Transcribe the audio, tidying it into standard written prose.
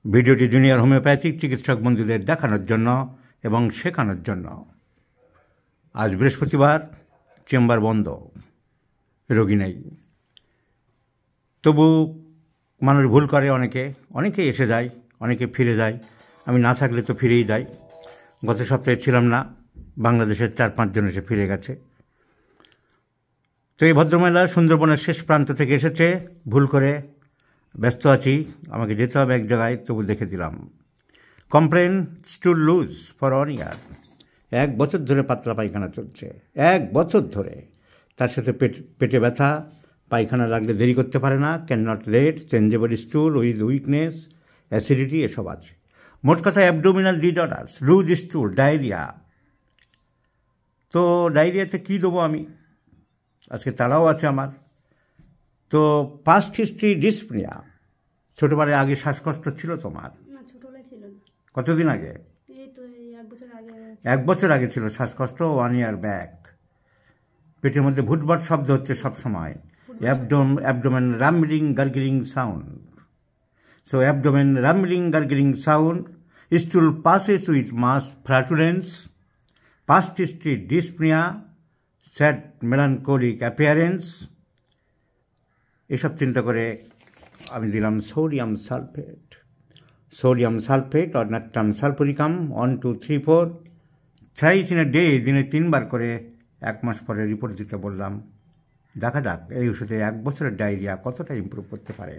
ভিডিওটি junior homeopathic চিকিৎসক বন্ধুদের দেখানোর জন্য এবং শেখানোর জন্য। আজ বৃহস্পতিবার, চেম্বার বন্ধ, রোগী নেই। তবু মানুষ ভুল করে, অনেকে এসে যায়, অনেকে ফিরে যায়। আমি না থাকলে তো ফিরেই যাই। গত সপ্তাহে ছিলাম না, বাংলাদেশের 4-5 জন এসে ফিরে গেছে। তো এই ভদ্রমহিলা সুন্দরবনের শেষ প্রান্ত থেকে এসেছে, ভুল করে। ব্যস্ত আছি, আমাকে যেতে হবে এক জায়গায়, তবু দেখে দিলাম। Complain stool loose for 1 year। 1 বছর ধরে পাতলা পায়খানা চলছে, 1 বছর ধরে। তার সাথে পেটে ব্যথা, পায়খানা লাগলে দেরি করতে পারে না, can not late, changeable stool with weakness, acidity, এসব আছে। মোট কথা abdominal disorders, loose stool, diarrhoea. তো ডায়রিয়াতে কী দেবো আমি? আজকে তারাও আছে আমার। তো পাস্ট হিস্ট্রি ডিসপ্নিয়া, ছোটোবেলায় আগে শ্বাসকষ্ট ছিল তোমার? না, ছোটবেলায় ছিল না। কতদিন আগে? এই তো 1 বছর আগে। 1 বছর আগে ছিল শ্বাসকষ্ট, 1 year ব্যাক। পেটের মধ্যে ভুটভাট শব্দ হচ্ছে সব সময়। Abdomen rumbling gargling sound. So abdomen rumbling gargling sound, stool passes with mass flatulence, past history dyspnoea, sad melancholic appearance. এসব চিন্তা করে আমি দিলাম sodium sulphate or natrum sulphuricum 1, 2, 3, 4 thrice in a day, দিনে 3 বার করে 1 মাস পরে রিপোর্ট দিতে বললাম। দেখা যাক এই ওষুধে 1 বছরের ডায়রিয়া কতটা ইমপ্রুভ করতে পারে।